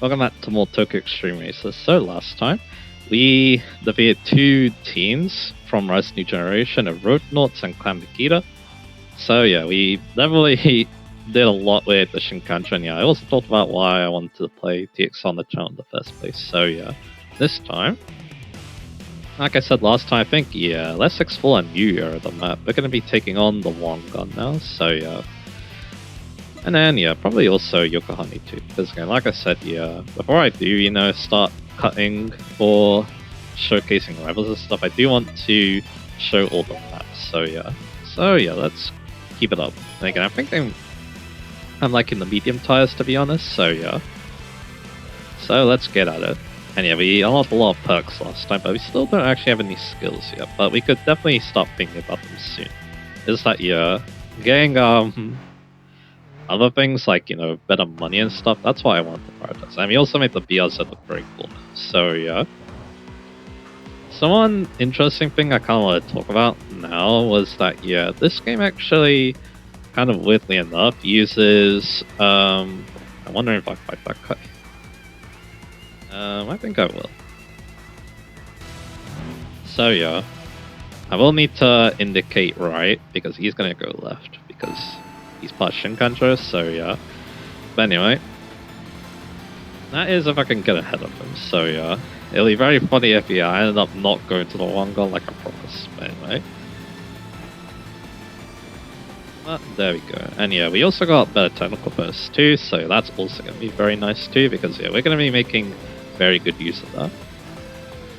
Welcome back to more Tokyo Xtreme Races. So last time, we defeated two teams from Rise New Generation of Roadnauts and Clan Nikita. So yeah, we definitely did a lot with the Shinkansen. Yeah, I also talked about why I wanted to play TX on the channel in the first place. So yeah, this time, like I said last time, I think, yeah, let's explore a new area of the map. We're going to be taking on the Wangan now, so yeah. And then, yeah, probably also Yokohama too. Because, again, like I said, yeah, before I do, start cutting for showcasing rivals and stuff, I do want to show all the maps. So, yeah. Let's keep it up. And again, I'm thinking I'm liking the medium tires, to be honest. So, yeah. So, let's get at it. And yeah, we unlocked a lot of perks last time, but we still don't actually have any skills yet. But we could definitely start thinking about them soon. Is that, yeah, getting, other things like, better money and stuff, that's why I want to prioritize. And we also made the BRZ look very cool. So, yeah. So one interesting thing I kind of want to talk about now was that, yeah, this game actually, kind of weirdly enough, uses, I'm wondering if I fight that guy. I think I will. So, yeah. I will need to indicate right, because he's going to go left, because he's part Shinkansen, so yeah. But anyway, that is if I can get ahead of him, so yeah. It'll be very funny if I ended up not going to the Wangan like I promised, but anyway. But there we go. And yeah, we also got better technical bursts too, so that's also going to be very nice too, because yeah, we're going to be making very good use of that.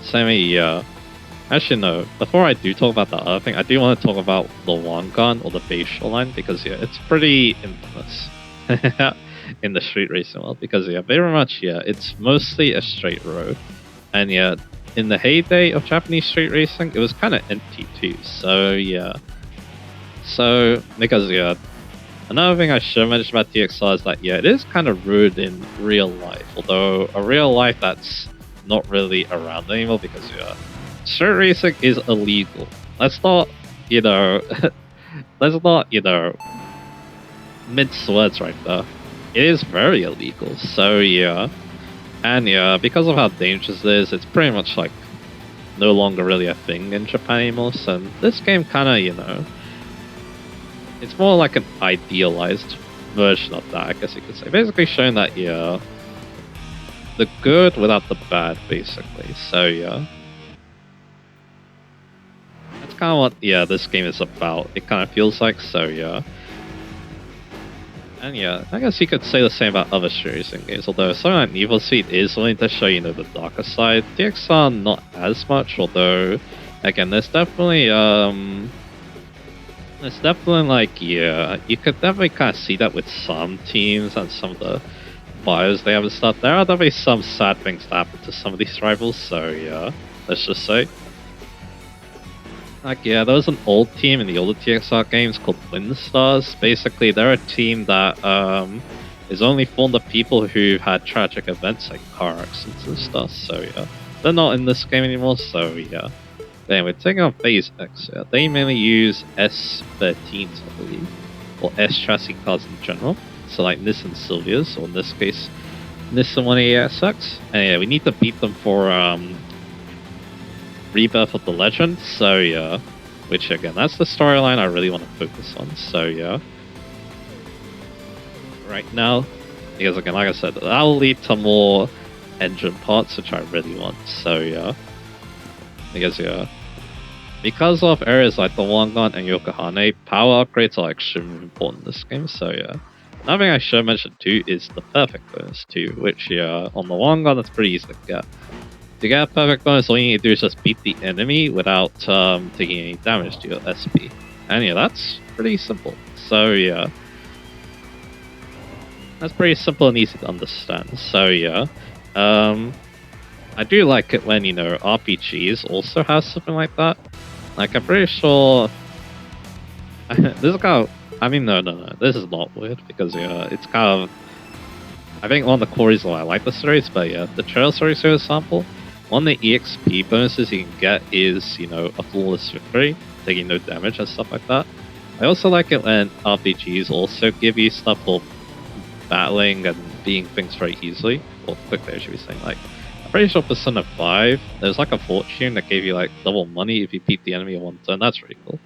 So yeah. Actually, no. Before I do talk about that other thing, I do want to talk about the Wangan or the facial line because yeah, it's pretty infamous in the street racing world. Because yeah, very much it's mostly a straight road, and yeah, in the heyday of Japanese street racing, it was kind of empty too. So yeah, because yeah, another thing I should mention about TXR is that yeah, it is kind of rude in real life, although a real life that's not really around anymore because yeah. Street racing is illegal. Let's not, mince words right there. It is very illegal, so yeah. And yeah, because of how dangerous it is, it's pretty much like no longer really a thing in Japan anymore, so this game kinda, it's more like an idealized version of that, I guess you could say. Basically showing that, yeah, the good without the bad, basically, so yeah. Kind of what this game is about, it kind of feels like, so yeah. And yeah, I guess you could say the same about other street racing games, although something like Need for Speed is willing to show the darker side. DXR not as much, although again there's definitely like you could definitely kind of see that with some teams and some of the buyers they have and stuff. There are definitely some sad things that happen to some of these rivals, so yeah, let's just say. Like, yeah, there was an old team in the older TXR games called Windstars. Basically, they're a team that is only formed of people who've had tragic events like car accidents and stuff. So, yeah, they're not in this game anymore. So, yeah. Anyway, taking on Phase X, yeah, they mainly use S13s, I believe, or S chassis cars in general. So, like Nissan Silvias, or in this case, Nissan 180SX. And yeah, we need to beat them for Rebirth of the Legend, so yeah, which again, that's the storyline I really want to focus on, so yeah. Right now, because again, like I said, that'll lead to more engine parts, which I really want, so yeah. Because yeah, because of areas like the Wangan and Yokohama, power upgrades are extremely important in this game, so yeah. Another thing I should mention too is the perfect bonus too, which yeah, on the Wangan that's pretty easy to get. To get a perfect bonus, all you need to do is just beat the enemy without taking any damage to your SP. And yeah, that's pretty simple. So yeah. That's pretty simple and easy to understand. So yeah. I do like it when, RPGs also have something like that. Like, I'm pretty sure... this is kind of... I mean, no. This is not weird, because yeah, it's kind of... I think one of the core reasons why I like the series, but yeah, the Trail series, for example, one of the EXP bonuses you can get is, a flawless victory, taking no damage and stuff like that. I also like it when RPGs also give you stuff for battling and beating things very easily. or quickly I should be saying, like, I'm pretty sure Persona 5, there's like a fortune that gave you like double money if you beat the enemy in one turn. That's really cool.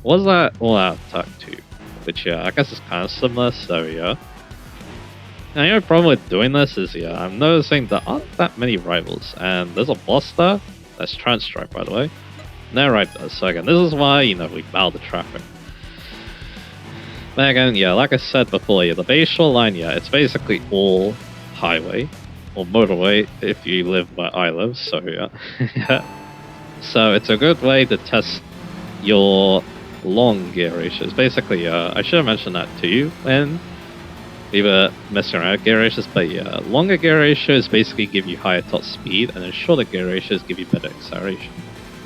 Was that all out attack too? Which yeah, I guess is kind of similar, so yeah. Now the only problem with doing this is yeah, I'm noticing there aren't that many rivals, and there's a boss there, that's Strike by the way. No right there, so again, this is why, you know, we bow the traffic. But again, yeah, like I said before, yeah, the base shoreline, yeah, it's basically all highway, or motorway if you live where I live, so yeah. Yeah. So it's a good way to test your long gear ratios. Basically, I should have mentioned that to you when we were messing around with gear ratios, but yeah, longer gear ratios basically give you higher top speed, and then shorter gear ratios give you better acceleration.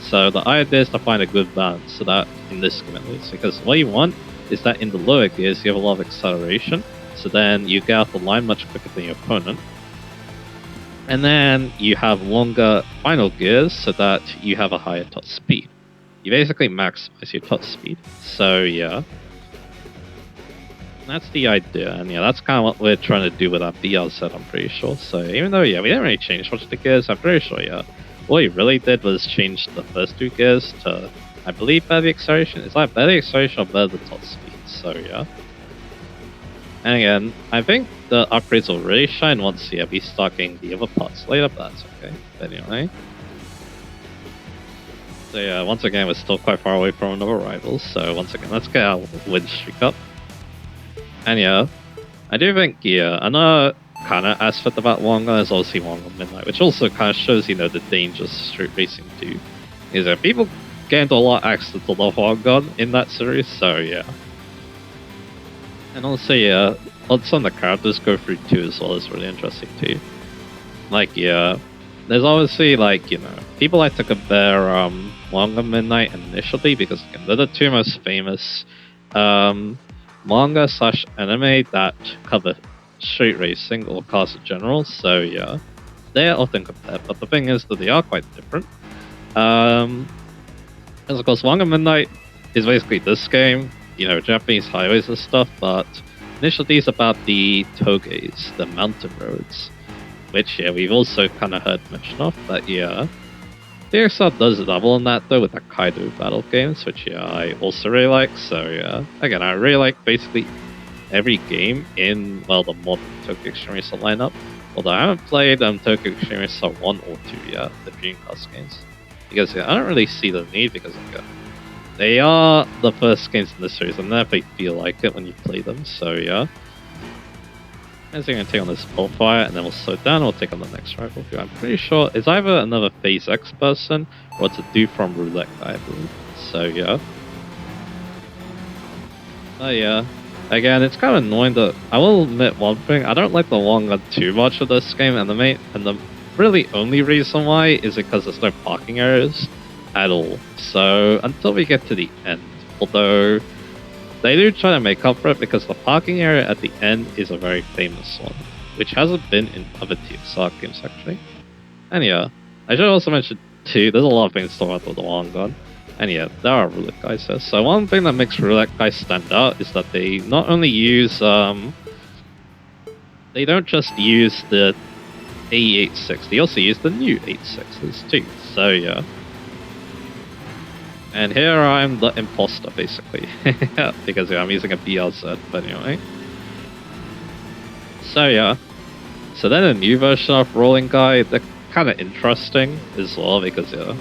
So the idea is to find a good balance so that in this game at least, because what you want is that in the lower gears you have a lot of acceleration, so then you get out the line much quicker than your opponent. And then you have longer final gears so that you have a higher top speed. You basically maximize your top speed. So yeah, that's the idea, and yeah, that's kind of what we're trying to do with our BL set, I'm pretty sure. So even though yeah, we didn't really change much of the gears, I'm pretty sure yeah, what we really did was change the first two gears to, I believe, better acceleration. It's like better acceleration or better the top speed. So yeah. And again, I think the upgrades will really shine once yeah, we start getting the other parts later, but that's okay. But anyway. So yeah, once again, we're still quite far away from another rival, so once again, let's get our win streak up. And yeah, I do think, yeah, another kind of aspect about Wangan is obviously Wangan Midnight, which also kind of shows, you know, the dangers of street racing too. Is that people get into a lot of accidents on the Wangan in that series, so yeah. And also, yeah, what some of the characters go through too as well is really interesting too. Like, yeah, there's obviously, like, you know, people like to compare Wangan Midnight and Initially because again, they're the two most famous manga / anime that cover street racing or cars in general, so yeah, they're often compared, but the thing is that they are quite different. Because of course, Wangan Midnight is basically this game, you know, Japanese highways and stuff, but Initially is about the toges, the mountain roads, which yeah, we've also kind of heard mention of, but yeah. DXR does double on that though with the Kaido battle games, which yeah, I also really like, so yeah. Again, I really like basically every game in, well, the modern Tokyo Extreme Racer lineup. Although I haven't played Tokyo Extreme Racer 1 or 2 yet, the Dreamcast games. Because yeah, I don't really see the need because they are the first games in the series and never feel like it when you play them, so yeah. I'm going to take on this Bullfire and then we'll slow down and we'll take on the next rival who I'm pretty sure is either another Phase X person or it's a dude from Roulette guy, I believe. So yeah. Yeah. Again, it's kind of annoying that I will admit one thing, I don't like the Wangan too much of this game, and the really only reason why is because there's no parking areas at all. So until we get to the end, although they do try to make up for it because the parking area at the end is a very famous one, which hasn't been in other TXR games actually. And yeah, I should also mention too, there's a lot of things to talk about with the Wangan. And yeah, there are roulette guys there. So one thing that makes roulette guys stand out is that they not only use they don't just use the AE86, they also use the new 86s too. So yeah. And here I'm the imposter, basically. Because yeah, I'm using a BL set, but anyway. So yeah. So then a new version of Rolling Guy, they're kind of interesting as well, because yeah.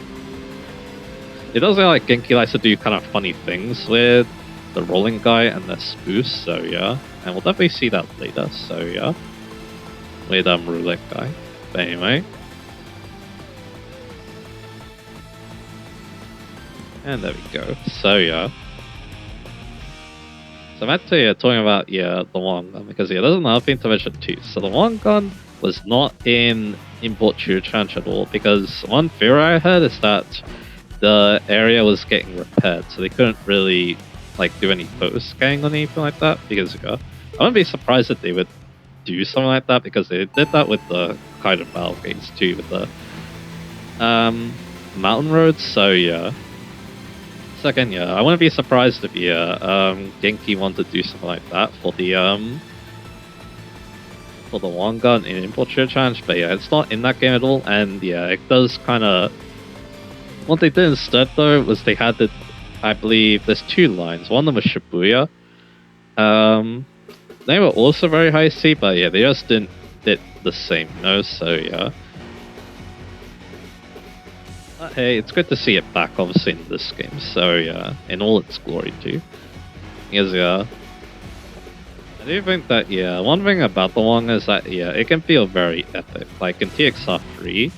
It does look like Genki likes to do kind of funny things with the Rolling Guy and the spoofs, so yeah. And we'll definitely see that later, so yeah. With Roulette Guy. But anyway. And there we go. So yeah. So I'm actually talking about the Wangan, because yeah, there's another thing to mention too. So the Wangan was not in Import True Tranche at all, because one theory I heard is that the area was getting repaired, so they couldn't really like do any photo scanning or anything like that, because I wouldn't be surprised if they would do something like that, because they did that with the kind of battle games too, with the mountain roads, so yeah. Second, yeah, I wouldn't be surprised if Genki wanted to do something like that for the for the Wangan in Import Tier Challenge, but yeah, it's not in that game at all, and yeah, it does kind of... What they did instead, though, was they had the... I believe there's two lines. One of them was Shibuya. They were also very high C, but yeah, they just didn't did the same, so yeah. Hey, it's good to see it back, obviously, in this game, so yeah, in all its glory, too. Because, yeah, I do think that, yeah, one thing about the Wangan is that, yeah, it can feel very epic. Like, in TXR3,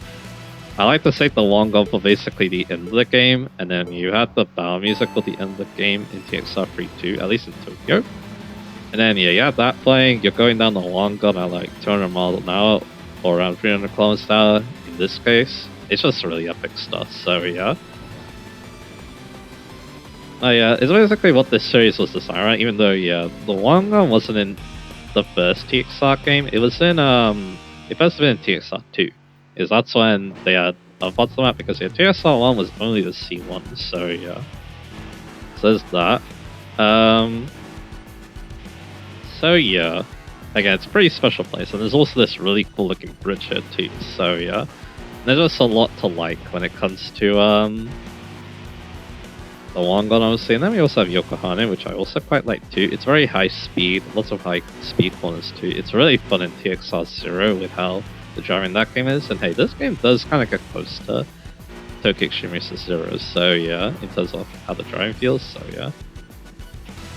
I like to save the Wangan for basically the end of the game, and then you have the battle music for the end of the game in TXR3 too, at least in Tokyo. And then, yeah, you have that playing, you're going down the Wangan at like 200 miles an hour, or around 300 kilometers an hour in this case. It's just really epic stuff, so yeah. Yeah, it's basically what this series was designed around, even though, yeah, the Wangan wasn't in the first TXR game, it was in, it must have been in TXR 2. Is that's when they had a bottom map, because yeah, TXR 1 was only the C1, so yeah. So there's that. So yeah, again, it's a pretty special place, and there's also this really cool looking bridge here too, so yeah. There's just a lot to like when it comes to the Wangan, obviously, and then we also have Yokohama, which I also quite like too. It's very high speed, lots of high speed corners too. It's really fun in TXR 0 with how the driving in that game is, and hey, this game does kind of get close to Tokyo Xtreme Racer 0, so yeah, in terms of how the driving feels, so yeah.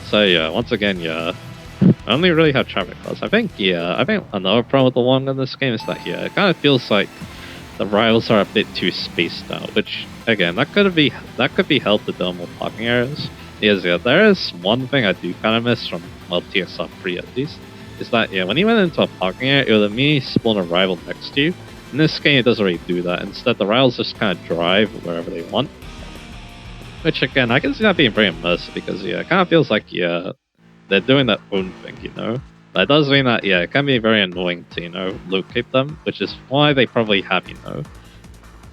So yeah, once again, yeah, I only really have traffic cars. I think another problem with the Wangan in this game is that, yeah, it kind of feels like the rivals are a bit too spaced out, which, again, that could be helped with more parking areas. Yes, yeah, there is one thing I do kind of miss from, well, TXR 3 at least, is that, yeah, when you went into a parking area, it would immediately spawn a rival next to you. In this game, it doesn't really do that. Instead, the rivals just kind of drive wherever they want. Which, again, I can see that being very immersive, because, yeah, it kind of feels like, yeah, they're doing their own thing, you know? That does mean that, yeah, it can be very annoying to, you know, locate them, which is why they probably have, you know,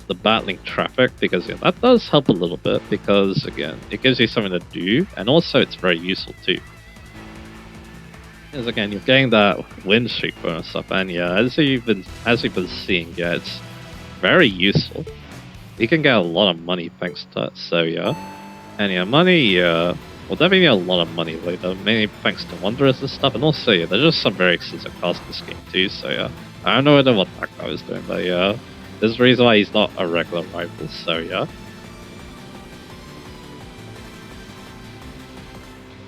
the battling traffic, because, yeah, that does help a little bit, because, again, it gives you something to do, and also it's very useful too. Because, again, you're getting that win streak bonus stuff, and yeah, as you've been seeing, yeah, it's very useful. You can get a lot of money thanks to that, so yeah. And yeah, money, yeah, we'll definitely get a lot of money later, mainly thanks to Wanderers and stuff, and also, yeah, there's just some very extensive cars in this game too, so yeah. I don't know what that guy was doing, but yeah, there's a reason why he's not a regular rival, so yeah.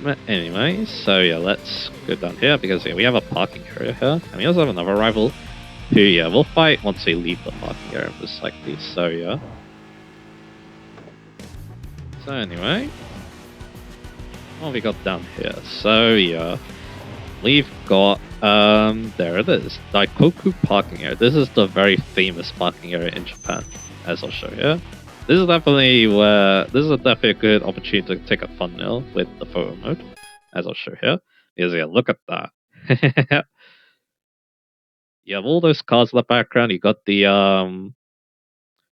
But anyway, so yeah, let's go down here, because yeah, we have a parking area here, and we also have another rival, who, yeah, we'll fight once we leave the parking area, most likely, so yeah. So anyway, what we got down here? So yeah, we've got there it is, Daikoku parking area. This is the very famous parking area in Japan, as I'll show you. This is definitely a good opportunity to take a thumbnail with the photo mode, as I'll show here. Because yeah, look at that. You have all those cars in the background. You got the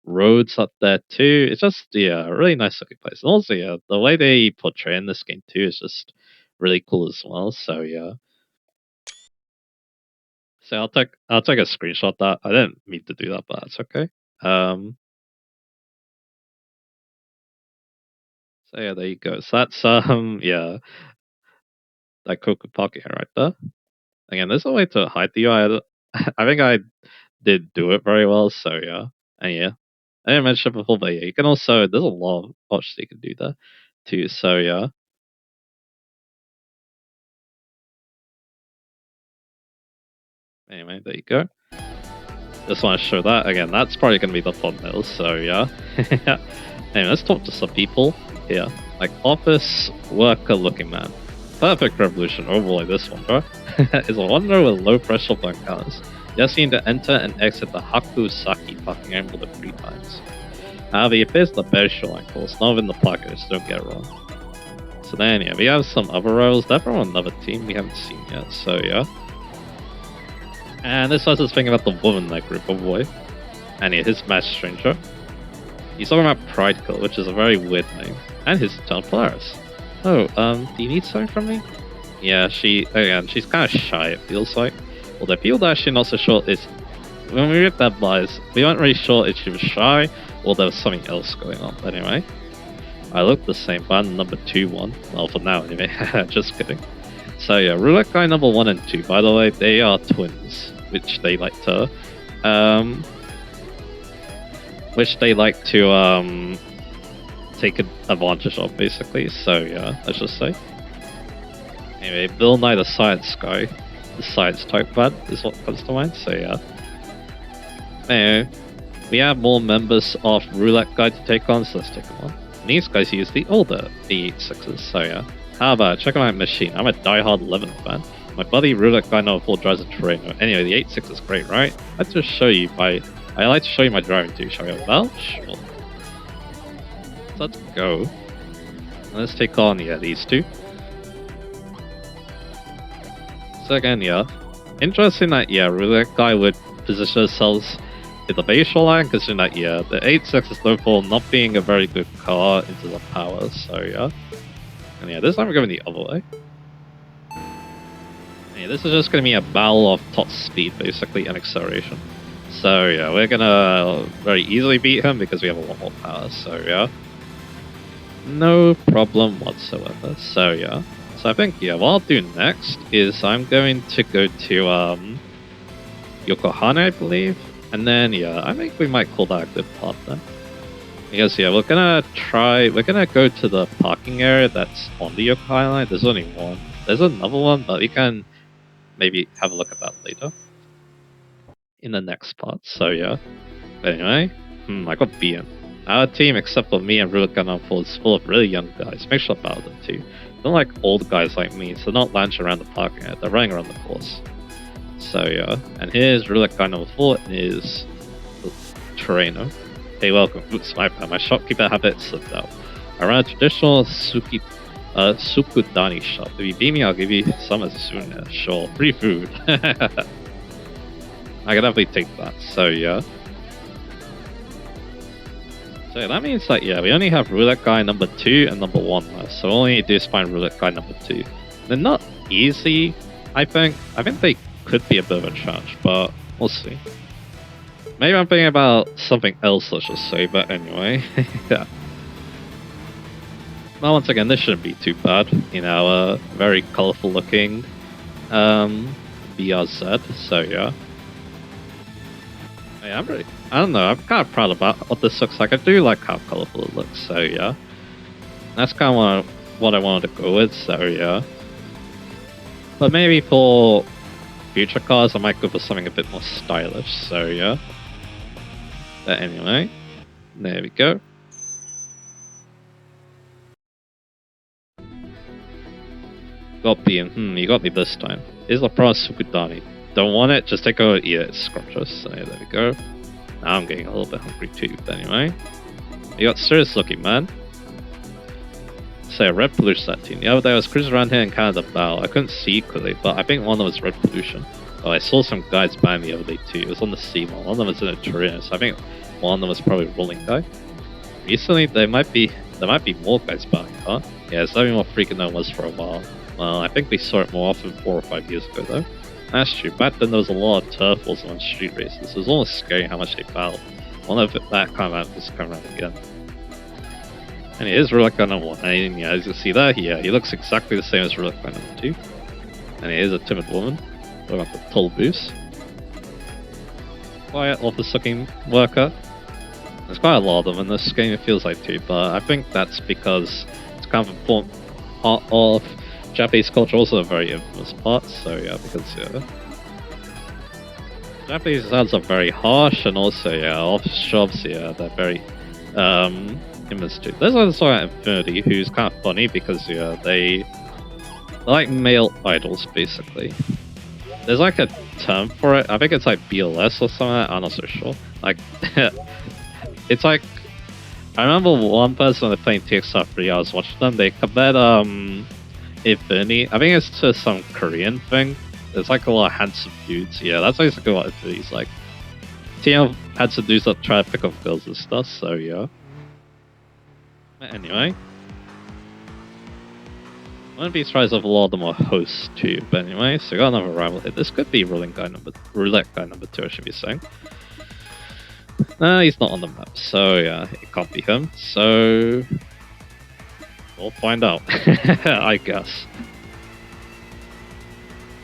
roads up there too. It's just, yeah, a really nice looking place. And also, yeah, the way they portray in this game too is just really cool as well. So yeah. So I'll take a screenshot of that. I didn't mean to do that, but that's okay. So yeah, there you go. So that's yeah, that Coco Pocket right there. Again, there's a way to hide the UI. I think I did do it very well. So yeah, and yeah, I didn't mention it before, but yeah, you can also, there's a lot of options you can do there too. So yeah. Anyway, there you go. Just want to show that again. That's probably going to be the thumbnail. So yeah. Anyway, let's talk to some people here. Like office worker looking man. Perfect revolution. Oh boy, this one, bro. Is a wanderer with low pressure blank cars. Just need to enter and exit the Hakusaki parking area more than 3 times. However, he appears the better shoreline course, not in the pockets, don't get it wrong. So then, yeah, we have some other rivals. They're from another team we haven't seen yet, so yeah. And this was his thing about the woman in that group, oh boy. And yeah, his match stranger. He's talking about Pride Kill, which is a very weird name. And his turn Polaris. Oh, do you need something from me? Yeah, she's kind of shy, it feels like. Although people are actually not so sure is when we read that bias, we weren't really sure if she was shy or there was something else going on. But anyway, I look the same, but I'm number 2 1. Well, for now anyway. Just kidding. So yeah, roulette guy number 1 and 2. By the way, they are twins, which they like to take advantage of, basically. So yeah, let's just say. Anyway, Bill Nye the science guy, the science type man is what comes to mind. So yeah. Anyway, we have more members of roulette guy to take on, so let's take them on. And these guys use the older E86s. So yeah. How about check out my machine? I'm a diehard 11 fan. My buddy roulette guy number 4 drives a Terreno. Anyway, the 86 is great, right? I like to show you my driving too. Shall we go? Well, sure. Let's go. Let's take on these two. So again, interesting that roulette guy would position themselves in the base line, considering that the 86 is known for not being a very good car into the power. So yeah. And this time we're going the other way. This is just going to be a battle of top speed, basically, and acceleration. So yeah, we're going to very easily beat him because we have a lot more power. So yeah, no problem whatsoever. So yeah, so I think what I'll do next is I'm going to go to Yokohama, I believe, and then I think we might call that a good part then. Because we're gonna go to the parking area that's on the Yokohama line. There's only one. There's another one, but we can maybe have a look at that later in the next part. So yeah. But anyway, I got beaten. Our team, except for me and Roulette Gunner, is full of really young guys. Make sure about them too. They're like old guys like me, so they're not lounging around the parking area. They're running around the course. So yeah, and here's Roulette Guy number 4 and here's the Terreno. Hey, welcome. Oops, my bad. My shopkeeper habit slipped out. I run a traditional Sukudani shop. If you beat me, I'll give you some as a souvenir. Sure, free food. I can definitely take that. So yeah. So that means that we only have roulette guy number 2 and number 1 left. So all we need to do is find roulette guy number 2. They're not easy, I think. I think they could be a bit of a challenge, but we'll see. Maybe I'm thinking about something else, let's just say, but anyway, yeah. Well, once again, this shouldn't be too bad. Very colorful looking BRZ, so yeah. I don't know, I'm kind of proud about what this looks like. I do like how colorful it looks, so yeah. That's kind of what I wanted to go with, so yeah. But maybe for future cars, I might go for something a bit more stylish, so yeah. But anyway, there we go. Got beaten. You got me this time. Here's the Pro Sukudani. Don't want it? Just take a it's scrumptious. So yeah, there we go. Now I'm getting a little bit hungry too, but anyway. You got serious looking, man. So yeah, red pollution that team. The other day I was cruising around here in Canada Bow. I couldn't see clearly, but I think one of them was red pollution. Oh, I saw some guys buying the other day too. It was on the sea one. One of them was in a Torino, so I think one of them was probably a rolling guy. Recently, there might be more guys buying, huh? Yeah, it's definitely more freaking than it was for a while. Well, I think we saw it more often 4 or 5 years ago though. That's true. Back then there was a lot of turf wars on street races. It was almost scary how much they battled. One of that kind of is coming around again. And it is Roulette Guy number 1. And yeah, as you see there, he looks exactly the same as Roulette Guy number 2. And he is a timid woman. What about the toll boost? Quiet, office-looking worker. There's quite a lot of them in this game, it feels like too, but I think that's because it's kind of important part of Japanese culture, also a very infamous part, so yeah, because Japanese sounds are very harsh, and also office shops, they're very infamous too. There's also Infinity, who's kind of funny because they're like male idols basically. There's like a term for it. I think it's like BLS or something. I'm not so sure. Like, it's like I remember one person when they're playing TXR3. I was watching them. They compared Infinity. I think it's to some Korean thing. There's like a lot of handsome dudes. Yeah, that's basically what Infinity's like. Team of handsome dudes that try to pick up girls and stuff. So yeah. Anyway. wouldn't be surprised if a lot of them are hosts too, but anyway, so we got another rival here. This could be roulette guy number 2, I should be saying. He's not on the map, so yeah, it can't be him. So we'll find out, I guess.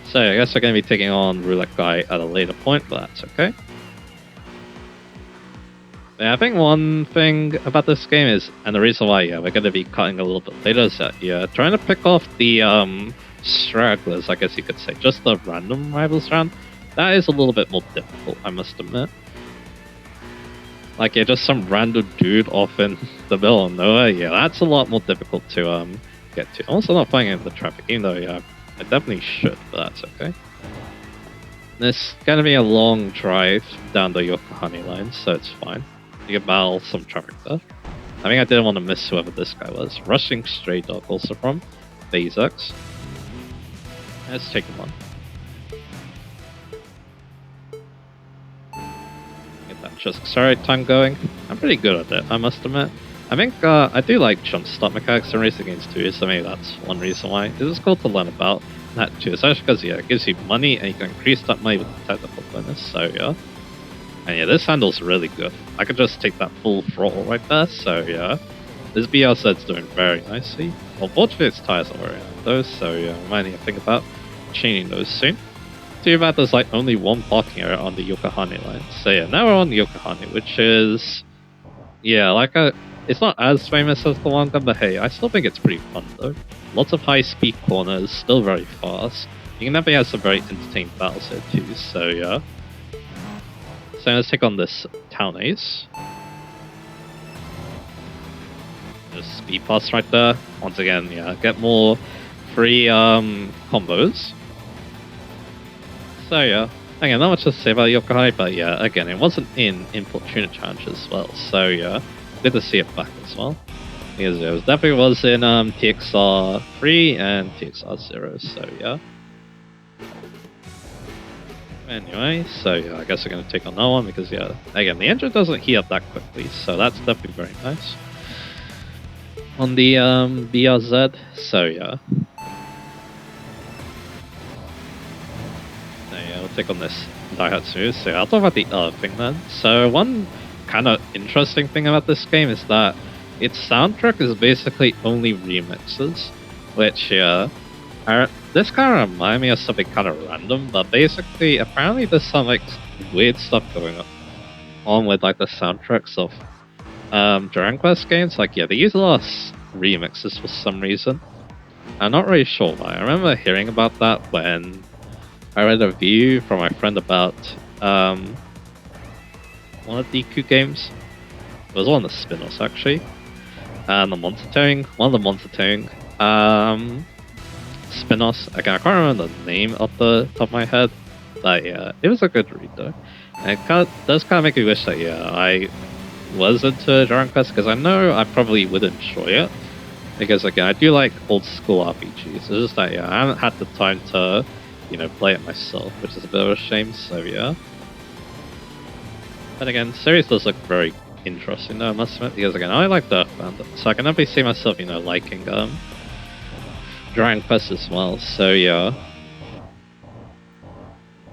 So I guess we're going to be taking on roulette guy at a later point, but that's okay. Yeah, I think one thing about this game is, and the reason why we're going to be cutting a little bit later, is that trying to pick off the stragglers, I guess you could say, just the random rivals round, that is a little bit more difficult, I must admit. Like, just some random dude off in the middle of nowhere, that's a lot more difficult to get to. I'm also not playing in the traffic, even though, I definitely should, but that's okay. This is going to be a long drive down the Yokohama line, so it's fine. You can battle some traffic there. I think I didn't want to miss whoever this guy was. Rushing Stray Dog, also from X. Let's take him on. Get that just accelerate time going. I'm pretty good at it, I must admit. I think I do like jump start mechanics in racing games too, so maybe that's one reason why. It is cool to learn about that too, especially because it gives you money and you can increase that money with the technical bonus, so yeah. And this handle's really good. I could just take that full throttle right there, so yeah. This BRZ's doing very nicely. Unfortunately, its tires are wearing out though, so yeah, I might need to think about changing those soon. Too bad there's like only one parking area on the Yokohama line. So yeah, now we're on Yokohama, which is... it's not as famous as the Wangan, but hey, I still think it's pretty fun though. Lots of high-speed corners, still very fast. You can definitely have some very entertaining battles here too, so yeah. So let's take on this Town Ace. Just speed pass right there. Once again, get more free combos. So yeah, again, not much to say about Yokohama, but again, it wasn't in Importunate Challenge as well, so yeah, good to see it back as well. Because it definitely was in TXR 3 and TXR 0, so yeah. Anyway, so I guess we're going to take on that one because again, the engine doesn't heat up that quickly, so that's definitely very nice. On the BRZ, so yeah. We'll take on this Daihatsu, so I'll talk about the other thing then. So one kind of interesting thing about this game is that its soundtrack is basically only remixes, which this kind of reminds me of something kind of random, but basically, apparently there's some like weird stuff going on with like the soundtracks of Dragon Quest games. Like they use a lot of remixes for some reason. I'm not really sure why. I remember hearing about that when I read a review from my friend about one of the DQ games. It was one of the spin-offs actually. And the Monster Towing, one of the Monster Towing spin-offs. Again, I can't remember the name off the top of my head, but it was a good read though. And it does kind of make me wish that I was into Dragon Quest, because I know I probably would enjoy it. Because again, I do like old school RPGs. It's just that I haven't had the time to play it myself, which is a bit of a shame. So yeah. But again, the series does look very interesting though, I must admit, because again, I like Earthbound, so I can definitely see myself, liking Dragon Quest as well, so yeah.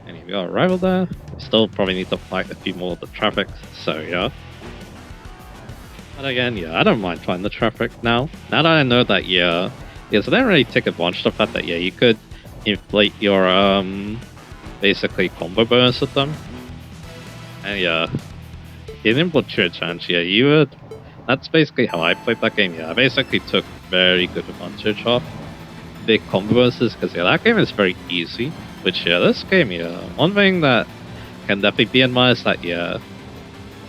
And we got a rival there. We still probably need to fight a few more of the traffic, so yeah. But again, I don't mind fighting the traffic now. Now that I know that, because I didn't really take advantage of the fact that, you could inflate your, basically combo bonus with them. And in Importunate Challenge, that's basically how I played that game. I basically took very good advantage of big combo bonuses, because that game is very easy. Which this game, one thing that can definitely be admired is that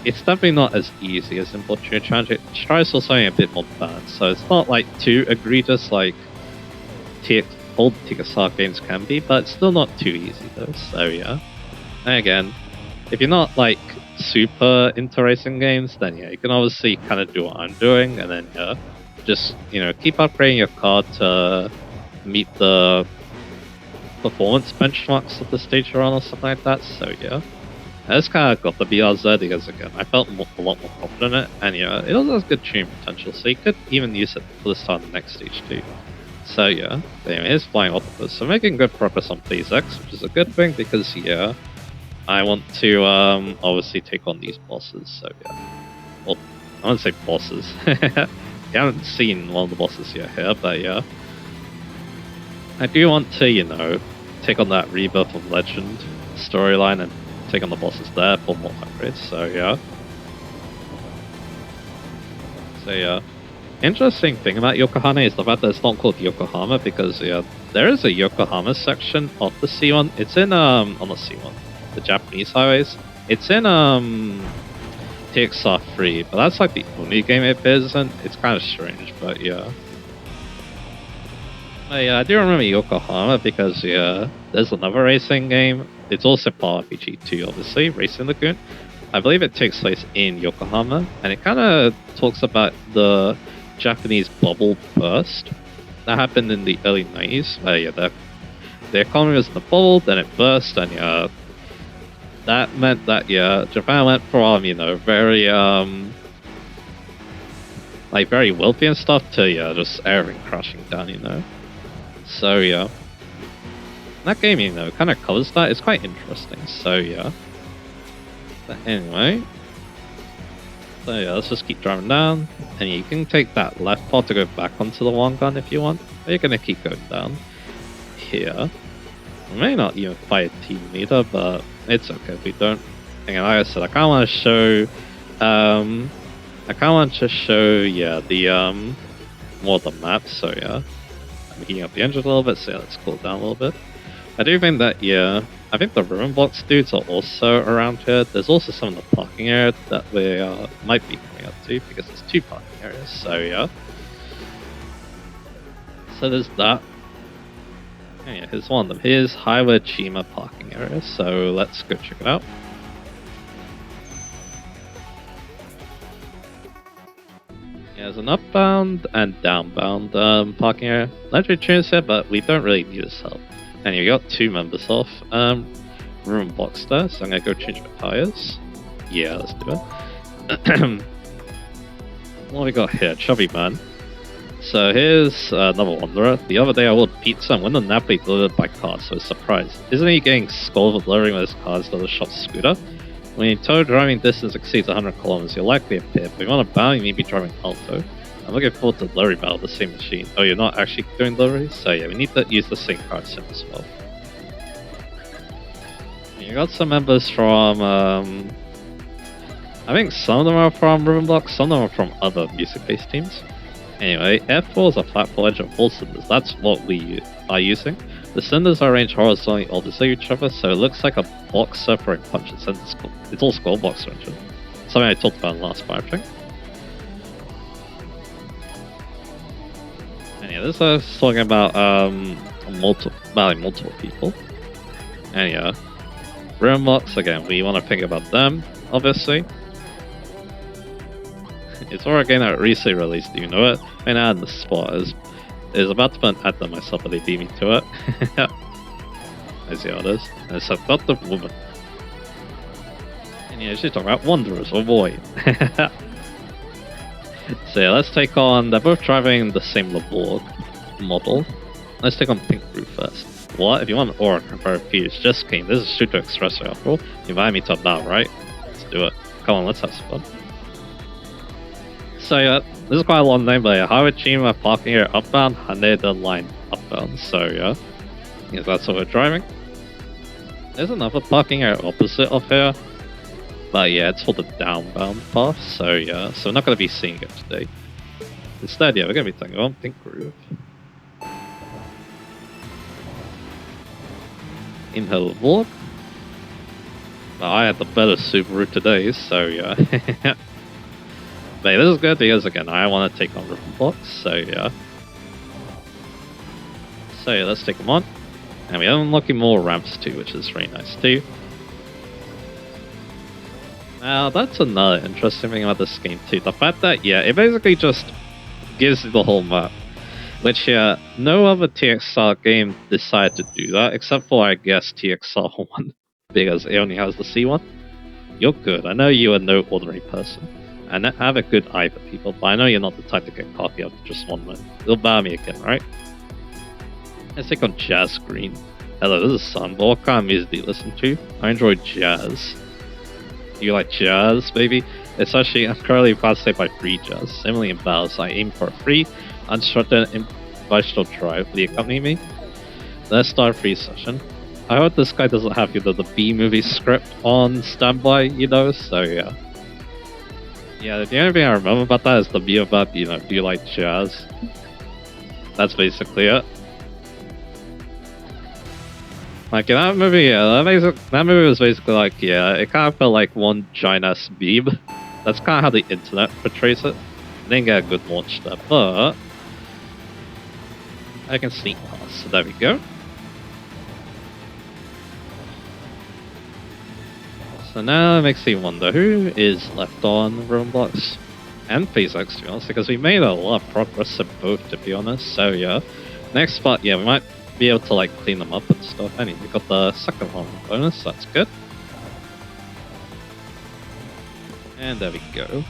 it's definitely not as easy as Importunate Challenge. It tries for something a bit more balanced, so it's not like too egregious like old TXR games can be, but it's still not too easy though. So yeah. And again, if you're not like super into racing games, then you can obviously kind of do what I'm doing, and then just keep upgrading your car to meet the performance benchmarks of the stage you're on or something like that. So yeah, I just kind of got the BRZ because again, I felt a lot more confident in it, and it also has good tuning potential, so you could even use it for the start of the next stage too. So yeah, here's Flying Octopus. So making good progress on Phase X, which is a good thing because yeah, I want to obviously take on these bosses. So yeah, well, I wouldn't say bosses. You haven't seen one of the bosses yet here, but yeah, I do want to take on that Rebirth of Legend storyline and take on the bosses there for more upgrades. So yeah. So yeah. Interesting thing about Yokohama is the fact that it's not called Yokohama because yeah, there is a Yokohama section of the C1. It's in on the C1, the Japanese highways. It's in TXR 3, but that's like the only game it appears in. It's kind of strange, but yeah. But yeah, I do remember Yokohama because yeah, there's another racing game. It's also part RPG too, obviously, Racing Lagoon. I believe it takes place in Yokohama, and it kind of talks about the Japanese bubble burst that happened in the early 90s. Yeah, the economy was in the bubble, then it burst, and yeah, that meant that yeah, Japan went from very like very wealthy and stuff to yeah, just everything crashing down. So yeah, that game kind of covers that. It's quite interesting. So yeah. But anyway, so yeah, let's just keep driving down, and you can take that left part to go back onto the Wangan if you want. But you're gonna keep going down here. We may not even fight a team leader, but it's okay if we don't. And like I said, I kind of want to show, yeah, the more of the map. So yeah, I'm heating up the engine a little bit. So yeah, let's cool down a little bit. I do think that yeah. I think the room box dudes are also around here. There's also some of the parking area that we might be coming up to because there's 2 parking areas. So yeah. So there's that. And yeah, here's one of them. Here's Hiwajima parking area. So let's go check it out. Yeah, there's an upbound and downbound parking area. Legendary tunes here, but we don't really need his help. And you got 2 members off room box there, so I'm gonna go change my tires. Yeah, let's do it. What we got here? Chubby Man. So here's another wanderer. The other day I ordered pizza and when the Napoli delivered by car, so I was surprised. Isn't he getting scolded for delivering with his car instead of the shop scooter? When your tow driving distance exceeds 100 kilometers, you'll likely appear, but if you want to bound, you need to be driving Alto. I'm looking forward to the delivery battle, the same machine. Oh, you're not actually doing deliveries? So yeah, we need to use the same card sim as well. You got some members from, I think some of them are from Ribbon Block, some of them are from other music-based teams. Anyway, F4 is a flat full edge of 4 cylinders, that's what we are using. The cylinders are arranged horizontally opposite each other, so it looks like a boxer for a punch. It's all square boxer engine. Something I talked about in the last part, I think. And yeah, this is talking about multiple people. And yeah, Room Blocks again. We want to think about them, obviously. It's for a game that recently released. Do you know it? Right now, in the spot is about to put an ad on myself, but they beat me to it. I see how it is. And it's a seductive woman. And yeah, she's talking about Wanderers. Oh boy. So yeah, let's take on, they're both driving the same Laborg model. Let's take on Pink Roof first. What? If you want an aura convert fuse, just came. This is Shuto Expresso after all. You invite me to a battle, right? Let's do it. Come on, let's have some fun. So yeah, this is quite a long name, but yeah, Hiwajima parking area upbound, Haneda line upbound. So yeah, yes, that's what we're driving. There's another parking area opposite of here. But yeah, it's for the downbound path, so yeah, so we're not going to be seeing it today. Instead, yeah, we're going to be thinking about Pink Groove. In her walk. Well, I had the better Subaru today, so yeah. But yeah, this is good because again, I want to take on Ripple Blocks, so yeah. So yeah, let's take them on. And we are unlocking more ramps too, which is very nice too. Now, that's another interesting thing about this game too. The fact that, yeah, it basically just gives you the whole map. Which, yeah, no other TXR game decided to do that, except for, I guess, TXR 1. Because it only has the C1. You're good. I know you are no ordinary person. And I have a good eye for people, but I know you're not the type to get cocky after just 1 minute. You'll bar me again, right? Let's take on Jazz Green. Hello, this is Sun. What kind of music do you listen to? I enjoy jazz. Do you like jazz, baby? It's actually, I'm currently fascinated by free jazz. Similarly in battles, I aim for a free, unstructured, improvisational drive. Will you accompany me? Let's start a free session. I hope this guy doesn't have the B-movie script on standby, so yeah. Yeah, the only thing I remember about that is the B about, do you like jazz? That's basically it. Like in that movie, yeah, that movie was basically like, yeah, it kind of felt like one giant ass meme. That's kind of how the internet portrays it. I didn't get a good launch there, but I can sneak past. So there we go. So now it makes me wonder who is left on Roblox and PhaseX, to be honest, because we made a lot of progress in both, to be honest. So yeah, next spot, yeah, we might be able to like clean them up and stuff. Anyway, we got the second one bonus, so that's good. And there we go.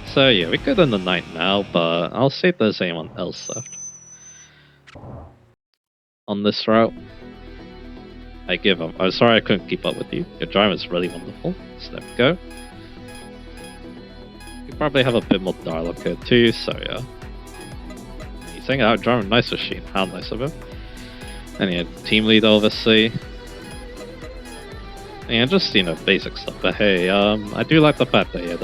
So yeah, we're good in the night now, but I'll see if there's anyone else left on this route. I give up. I'm sorry I couldn't keep up with you. Your drive is really wonderful. So there we go. You probably have a bit more dialogue here too, so yeah. He's saying out driving a nice machine. How nice of him. And yeah, team lead obviously. Yeah, just basic stuff. But hey, I do like the fact that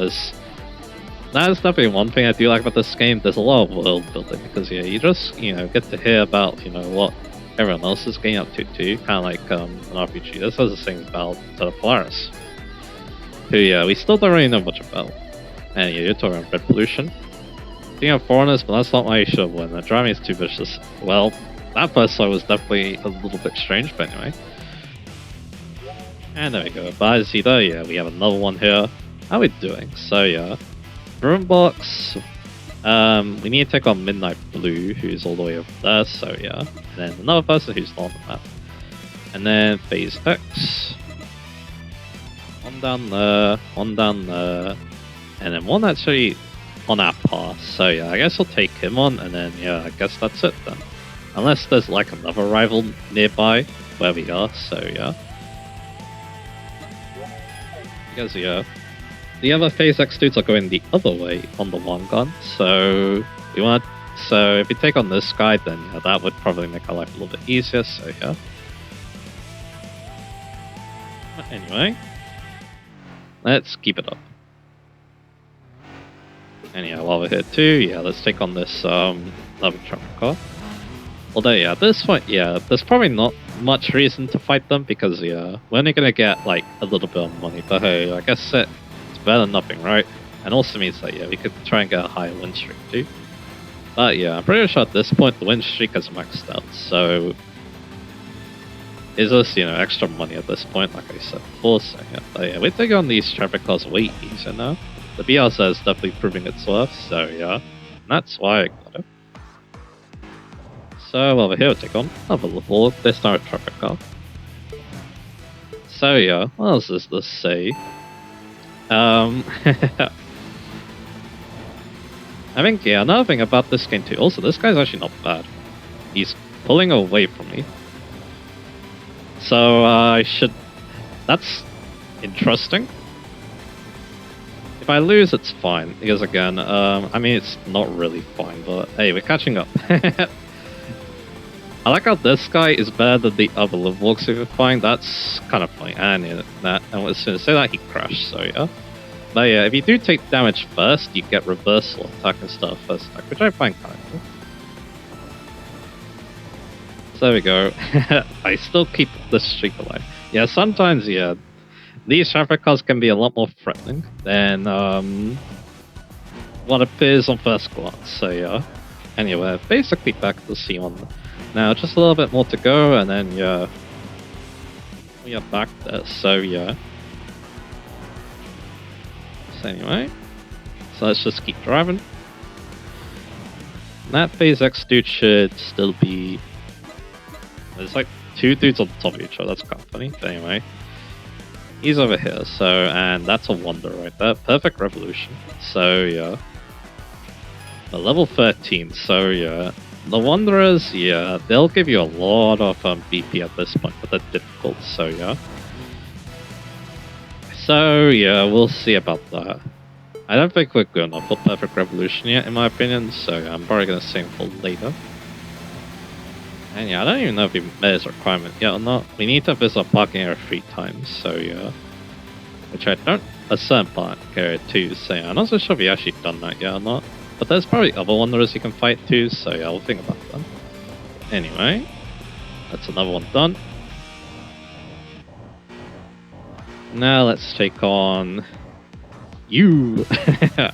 that is definitely one thing I do like about this game. There's a lot of world building because yeah, you just get to hear about what everyone else is getting up to too. Kind of like an RPG. This has the same about Polaris, who yeah we still don't really know much about. And yeah, you're talking about red pollution. You have foreigners, but that's not why you should win. The driving is too vicious. Well, that first one was definitely a little bit strange, but anyway. And there we go. But either, yeah, we have another one here. How are we doing? So yeah, Boombox. We need to take on Midnight Blue, who's all the way over there. So yeah, and then another person who's not on the map. And then Phase X. One down there, and then one actually on our path. So yeah, I guess I'll take him on, and then yeah, I guess that's it then. Unless there's like another rival nearby where we are. So yeah. Because yeah, the other Phase X dudes are going the other way on the Wangan, so so if we take on this guy, then yeah, that would probably make our life a little bit easier. So yeah. But anyway, let's keep it up. And yeah, while we're here too, yeah, let's take on this lovely traffic car. Although yeah, at this point, yeah, there's probably not much reason to fight them because yeah, we're only gonna get like a little bit of money. But hey, I guess it's better than nothing, right? And also means that yeah, we could try and get a higher win streak too. But yeah, I'm pretty sure at this point the win streak has maxed out. So is this extra money at this point, like I said before. So yeah, but yeah, we're taking on these traffic cars way easier now. The BRZ is definitely proving its worth. So yeah, and that's why I got it. So over here we'll take on another level, this time a traffic car. So yeah, what else does this say? I think yeah, another thing about this game too, also this guy's actually not bad. He's pulling away from me. So that's interesting. If I lose it's fine, because again, I mean it's not really fine, but hey, we're catching up. I like how this guy is better than the other Liverwalks we were fighting. That's kind of funny. And yeah, I was going to say that he crashed, so yeah. But yeah, if you do take damage first, you get reversal attack and stuff first attack, which I find kind of cool. So there we go. I still keep this streak alive. Yeah, sometimes, yeah, these traffic cars can be a lot more threatening than what appears on first glance, so yeah. Anyway, basically back to C1. Now, just a little bit more to go, and then, yeah, we are back there, so, yeah. So, anyway, so let's just keep driving. That Phase X dude should still be... There's like two dudes on top of each other, that's kind of funny, but anyway. He's over here, so, and that's a wonder right there. Perfect Revolution, so, yeah. Level 13, so, yeah. the Wanderers, yeah, they'll give you a lot of BP at this point, but they're difficult, so yeah. So yeah, we'll see about that. I don't think we're good enough for Perfect Revolution yet, in my opinion, so yeah, I'm probably gonna save for later. And yeah, I don't even know if we met his requirement yet or not. We need to visit a parking area 3 times, so yeah. Which I don't assume parking area 2, so yeah, I'm not so sure if we actually done that yet or not. But there's probably other Wanderers you can fight too, so yeah, we'll think about them. Anyway, that's another one done. Now let's take on you. But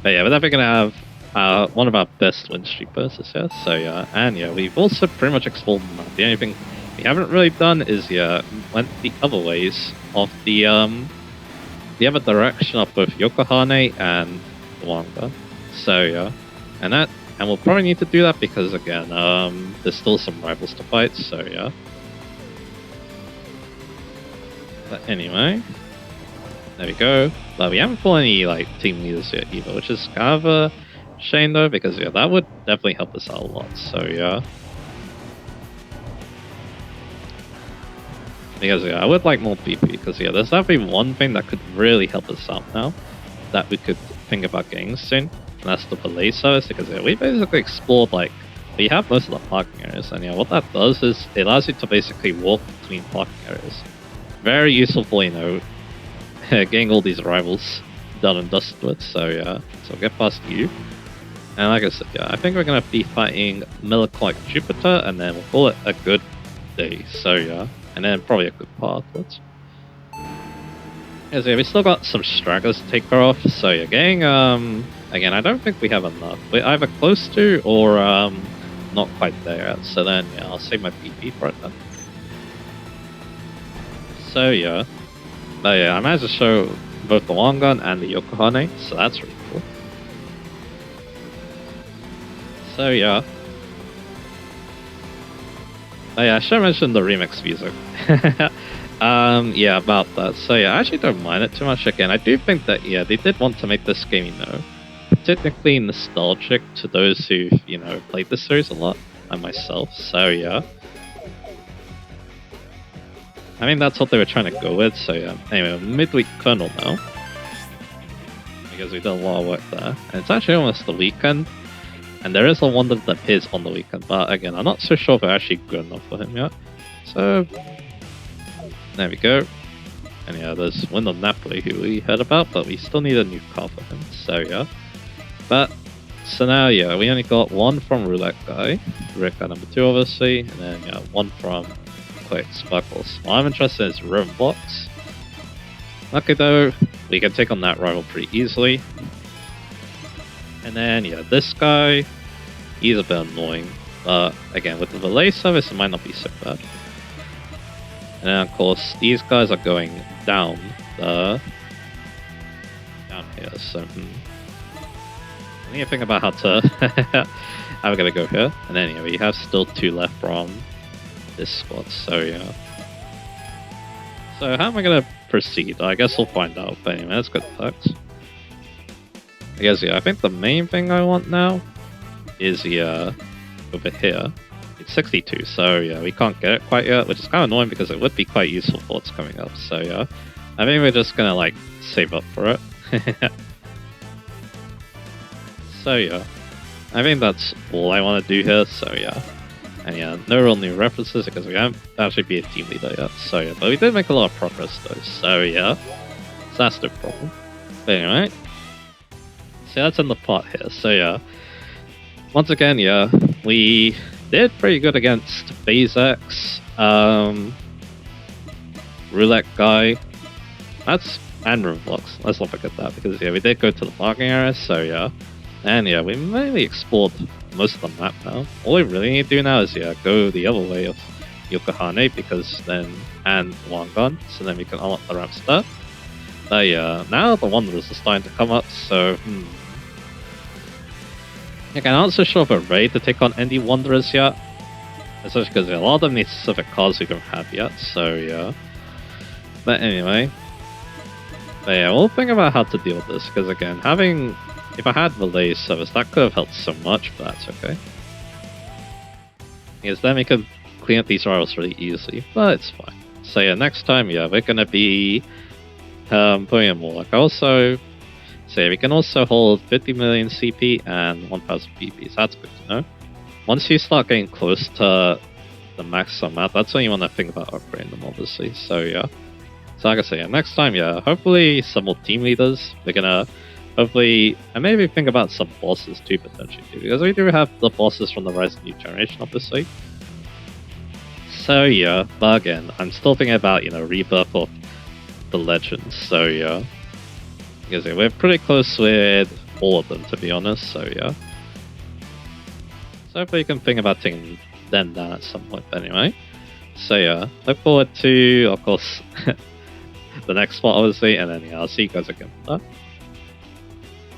yeah, we're definitely gonna have one of our best win streak versus, yeah. So yeah, and yeah, we've also pretty much explored the map. The only thing we haven't really done is yeah, went the other ways of the other direction of both Yokohane and Wangan. So yeah, and we'll probably need to do that because again, there's still some rivals to fight. So yeah. But anyway, there we go. But we haven't fought any like team leaders yet either, which is kind of a shame though, because yeah, that would definitely help us out a lot. So yeah. Because yeah, I would like more PP, because yeah, there's definitely one thing that could really help us out now that we could think about getting soon, and that's the valet service, because yeah, we basically explored like, we have most of the parking areas, and yeah, what that does is it allows you to basically walk between parking areas. Very useful for, you know, getting all these rivals done and dusted with, so yeah, so get past you. And like I said, yeah, I think we're going to be fighting Melancholic Jupiter, and then we'll call it a good day, so yeah. And then probably a good part afterwards. Yeah, so yeah, we still got some stragglers to take care of, so yeah, getting, again, I don't think we have enough. We're either close to, or, not quite there yet, so then, yeah, I'll save my PP for it then. So yeah. But yeah, I managed to show both the Wangan and the Yokohane, so that's really cool. So yeah. Oh yeah, I should mention the remix music. Yeah, about that. So yeah, I actually don't mind it too much. Again, I do think that, yeah, they did want to make this game, you know, technically nostalgic to those who, you know, played the series a lot, like myself. So yeah. I mean, that's what they were trying to go with, so yeah. Anyway, midweek kernel now. Because we did a lot of work there. And it's actually almost the weekend. And there is a wonder that appears on the weekend, but again, I'm not so sure if we're actually good enough for him yet. So, there we go. And yeah, there's Windle Napoli, who we heard about, but we still need a new car for him, so yeah. But, so now, yeah, we only got one from Roulette Guy, Roulette Guy number 2, obviously, and then, yeah, one from Quick Sparkles. What I'm interested in is Room Box. Okay, though, we can take on that rival pretty easily. And then, yeah, this guy, he's a bit annoying, but again, with the valet service, it might not be so bad. And then, of course, these guys are going down here, so I need to think about how we're gonna go here. And then, yeah, we have still 2 left from this squad, so yeah. So how am I gonna proceed? I guess we'll find out, but anyway, that's good facts. I guess, yeah, I think the main thing I want now is, yeah, over here. It's 62, so yeah, we can't get it quite yet, which is kind of annoying because it would be quite useful for what's coming up, so yeah. I think we're just gonna, like, save up for it. So yeah, I think that's all I want to do here, so yeah. And yeah, no real new references because we haven't actually be a team leader yet, so yeah. But we did make a lot of progress though, so yeah. So that's no problem. But anyway. So that's in the pot here, so yeah. Once again, yeah, we did pretty good against Bazex, Roulette Guy, and Roombox. Let's not forget that, because yeah, we did go to the parking area, so yeah. And yeah, we mainly explored most of the map now. All we really need to do now is, yeah, go the other way of Yokohane, because then, and Wangan, so then we can unlock the ramps there. But yeah, now the Wanderers are starting to come up, so Again, I'm not so sure if we're ready to take on any Wanderers yet. Especially because a lot of them need specific cards we don't have yet, so yeah. But anyway. But yeah, we'll think about how to deal with this, because again, having If I had relay service, that could have helped so much, but that's okay. Because then we could clean up these rivals really easily, but it's fine. So yeah, next time, yeah, we're gonna be putting in more. Like also, so yeah, we can also hold 50 million CP and 1000 PP. So that's good to know. Once you start getting close to the max amount, that's when you want to think about upgrading them, obviously. So yeah. So like I say, yeah, next time, yeah, hopefully some more team leaders. We're gonna hopefully, and maybe think about some bosses too, potentially, because we do have the bosses from the Rise of New Generation, obviously. So yeah, but again, I'm still thinking about, you know, rebirth of the legends. So yeah, because yeah, we're pretty close with all of them, to be honest. So yeah, so hopefully you can think about taking them down at some point. But anyway, so yeah, look forward to, of course, the next spot, obviously, and then yeah, I'll see you guys again for that.